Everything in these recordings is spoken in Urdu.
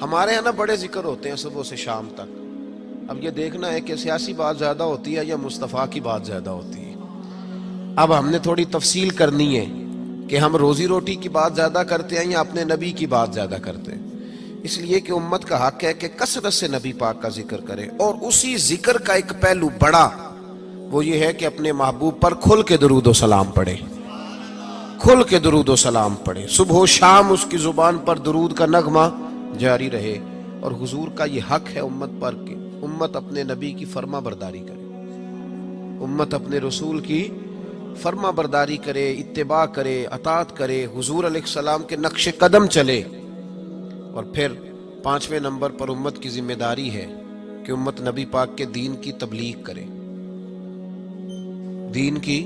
ہمارے یہاں نا بڑے ذکر ہوتے ہیں صبح سے شام تک. اب یہ دیکھنا ہے کہ سیاسی بات زیادہ ہوتی ہے یا مصطفیٰ کی بات زیادہ ہوتی ہے. اب ہم نے تھوڑی تفصیل کرنی ہے کہ ہم روزی روٹی کی بات زیادہ کرتے ہیں یا اپنے نبی کی بات زیادہ کرتے ہیں. اس لیے کہ امت کا حق ہے کہ کثرت سے نبی پاک کا ذکر کرے، اور اسی ذکر کا ایک پہلو بڑا وہ یہ ہے کہ اپنے محبوب پر کھل کے درود و سلام پڑھے، کھل کے درود و سلام پڑھے. صبح و شام اس کی زبان پر درود کا نغمہ جاری رہے. اور حضور کا یہ حق ہے امت پر کہ امت اپنے نبی کی فرما برداری کرے، امت اپنے رسول کی فرما برداری کرے، اتباع کرے، اطاعت کرے، حضور علیہ السلام کے نقش قدم چلے. اور پھر 5ویں نمبر پر امت کی ذمہ داری ہے کہ امت نبی پاک کے دین کی تبلیغ کرے. دین کی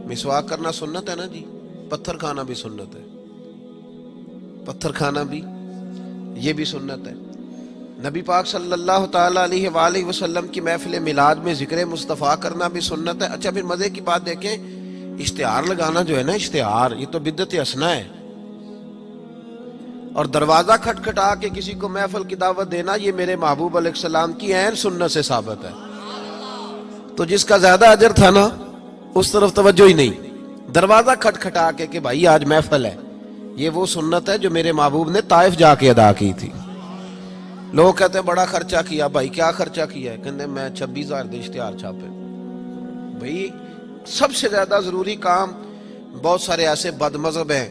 مسواک کرنا سنت ہے نا جی، پتھر کھانا بھی سنت ہے، پتھر کھانا بھی یہ بھی سنت ہے. نبی پاک صلی اللہ تعالیٰ علیہ وآلہ وسلم کی محفل میلاد میں ذکر مصطفیٰ کرنا بھی سنت ہے. اچھا پھر مزے کی بات دیکھیں، اشتہار لگانا جو ہے نا، اشتہار یہ تو بدعت حسنہ ہے. اور دروازہ کھٹکھٹا کے کسی کو محفل کی دعوت دینا، یہ میرے محبوب علیہ السلام کی عین سنت سے ثابت ہے. تو جس کا زیادہ اجر تھا نا اس طرف توجہ ہی نہیں. دروازہ کھٹکھٹا کے کہ بھائی آج محفل ہے، یہ وہ سنت ہے جو میرے محبوب نے طائف جا کے ادا کی تھی. لوگ کہتے ہیں بڑا خرچہ کیا. بھائی کیا خرچہ کیا ہے؟ کہتے ہیں میں 26,000 دے اشتہار چھاپے. بھائی سب سے زیادہ ضروری کام، بہت سارے ایسے بد مذہب ہیں،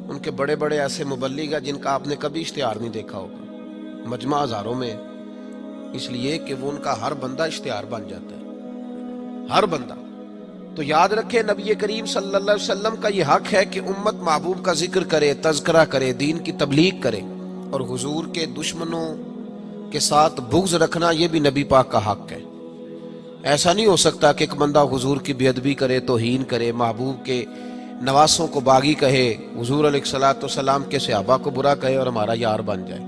ان کے بڑے بڑے ایسے مبلغ ہیں جن کا آپ نے کبھی اشتہار نہیں دیکھا ہوگا، مجمع ہزاروں میں، اس لیے کہ وہ ان کا ہر بندہ اشتہار بن جاتا ہے، ہر بندہ. تو یاد رکھے نبی کریم صلی اللہ علیہ وسلم کا یہ حق ہے کہ امت محبوب کا ذکر کرے، تذکرہ کرے، دین کی تبلیغ کرے. اور حضور کے دشمنوں کے ساتھ بغض رکھنا یہ بھی نبی پاک کا حق ہے. ایسا نہیں ہو سکتا کہ ایک بندہ حضور کی بے ادبی کرے، توہین کرے، محبوب کے نواسوں کو باغی کہے، حضور علیہ الصلوۃ والسلام کے صحابہ کو برا کہے اور ہمارا یار بن جائے.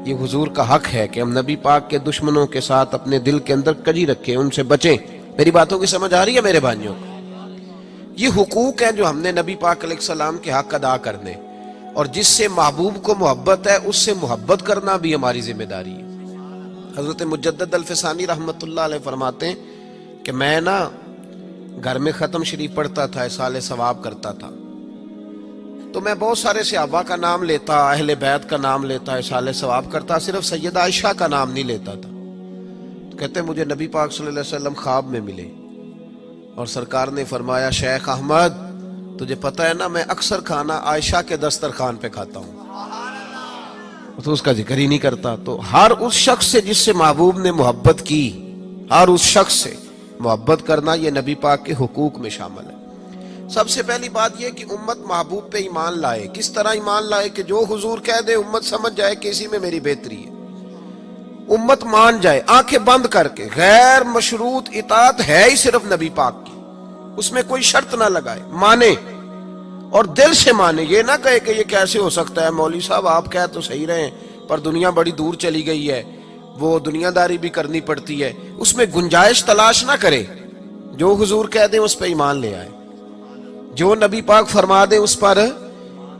یہ حضور کا حق ہے کہ ہم نبی پاک کے دشمنوں کے ساتھ اپنے دل کے اندر کجی رکھیں، ان سے بچیں. میری باتوں کی سمجھ آ رہی ہے میرے بھائیوں؟ یہ حقوق ہیں جو ہم نے نبی پاک علیہ السلام کے حق ادا کرنے، اور جس سے محبوب کو محبت ہے اس سے محبت کرنا بھی ہماری ذمہ داری ہے. حضرت مجدد الفسانی رحمت اللہ علیہ فرماتے ہیں کہ میں نا گھر میں ختم شریف پڑھتا تھا، اصالہ ثواب کرتا تھا، تو میں بہت سارے صحابہ کا نام لیتا، اہل بیت کا نام لیتا، اصالہ ثواب کرتا، صرف سیدہ عائشہ کا نام نہیں لیتا تھا. تو کہتے ہیں مجھے نبی پاک صلی اللہ علیہ وسلم خواب میں ملے اور سرکار نے فرمایا شیخ احمد تجھے پتہ ہے نا میں اکثر کھانا عائشہ کے دسترخوان پہ کھاتا ہوں، تو اس کا ذکر ہی نہیں کرتا. تو ہر اس شخص سے جس سے محبوب نے محبت کی، ہر اس شخص سے محبت کرنا یہ نبی پاک کے حقوق میں شامل ہے. سب سے پہلی بات یہ کہ امت محبوب پہ ایمان لائے. کس طرح ایمان لائے؟ کہ جو حضور کہہ دے امت سمجھ جائے کہ اسی میں میری بہتری ہے، امت مان جائے آنکھیں بند کر کے. غیر مشروط اطاعت ہے ہی صرف نبی پاک کی، اس میں کوئی شرط نہ لگائے، مانے اور دل سے مانے. یہ نہ کہے کہ یہ کیسے ہو سکتا ہے مولوی صاحب آپ کہہ تو صحیح رہے ہیں پر دنیا بڑی دور چلی گئی ہے، وہ دنیا داری بھی کرنی پڑتی ہے. اس میں گنجائش تلاش نہ کرے. جو حضور کہہ دیں اس پہ ایمان لے آئے، جو نبی پاک فرما دے اس پر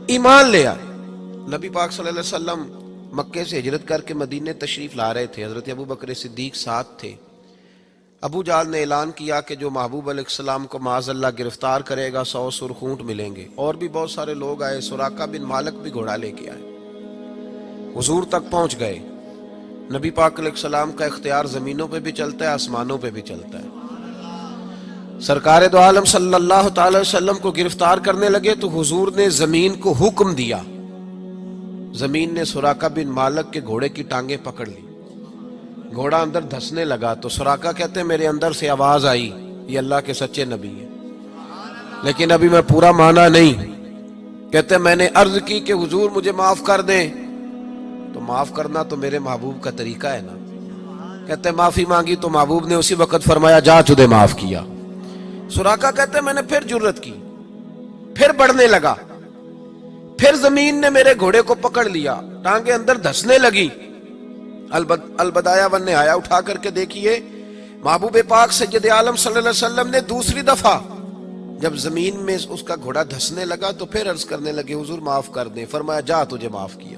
ایمان لے آئے. نبی پاک صلی اللہ علیہ وسلم مکے سے ہجرت کر کے مدینے تشریف لا رہے تھے. حضرت ابو بکر صدیق ساتھ تھے. ابو جہل نے اعلان کیا کہ جو محبوب علیہ السلام کو معاذ اللہ گرفتار کرے گا 100 سرخ اونٹ ملیں گے. اور بھی بہت سارے لوگ آئے، سراقہ بن مالک بھی گھوڑا لے کے آئے. حضور تک پہنچ گئے. نبی پاک علیہ السلام کا اختیار زمینوں پہ بھی چلتا ہے، آسمانوں پہ بھی چلتا ہے. سرکار دو عالم صلی اللہ تعالی وسلم کو گرفتار کرنے لگے تو حضور نے زمین کو حکم دیا. زمین نے سراقہ بن مالک کے گھوڑے کی ٹانگیں پکڑ لی. گھوڑا اندر دھسنے لگا تو سراقہ کہتے ہیں میرے اندر سے آواز آئی یہ اللہ کے سچے نبی ہیں، لیکن ابھی میں پورا مانا نہیں. کہتے ہیں میں نے عرض کی کہ حضور مجھے معاف کر دیں، تو معاف کرنا تو میرے محبوب کا طریقہ ہے نا. کہتے ہیں معافی مانگی تو محبوب نے اسی وقت فرمایا جا تجھے معاف کیا. سراقہ کہتے ہیں میں نے پھر جرت کی، پھر بڑھنے لگا، پھر زمین نے میرے گھوڑے کو پکڑ لیا، ٹانگیں اندر دھسنے لگی. البدایہ والنہایہ اٹھا کر کے دیکھیے محبوب پاک سید عالم صلی اللہ علیہ وسلم نے دوسری دفعہ جب زمین میں اس کا گھوڑا دھسنے لگا تو پھر عرض کرنے لگے حضور معاف کر دیں. فرمایا جا تجھے معاف کیا.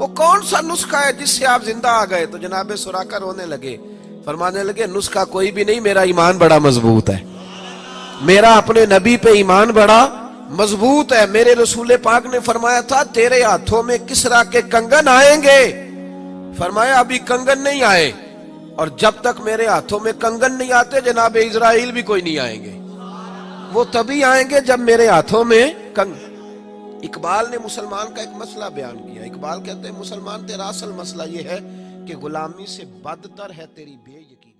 وہ کون سا نسخہ ہے جس سے آپ زندہ آ گئے؟ تو جناب سراقہ رونے لگے، فرمانے لگے نسخہ کوئی بھی نہیں، میرا ایمان بڑا مضبوط ہے، میرا اپنے نبی پہ ایمان بڑا مضبوط ہے۔ میرے رسول پاک نے فرمایا تھا تیرے ہاتھوں میں کسرا کے کنگن آئیں گے، فرمایا ابھی کنگن نہیں آئے، اور جب تک میرے ہاتھوں میں کنگن نہیں آتے جناب اسرائیل بھی کوئی نہیں آئیں گے، وہ تبھی آئیں گے جب میرے ہاتھوں میں کنگن۔ اقبال نے مسلمان کا ایک مسئلہ بیان کیا، اقبال کہتے ہیں مسلمان تیرا اصل مسئلہ یہ ہے کہ غلامی سے بدتر ہے تیری بے یقینی۔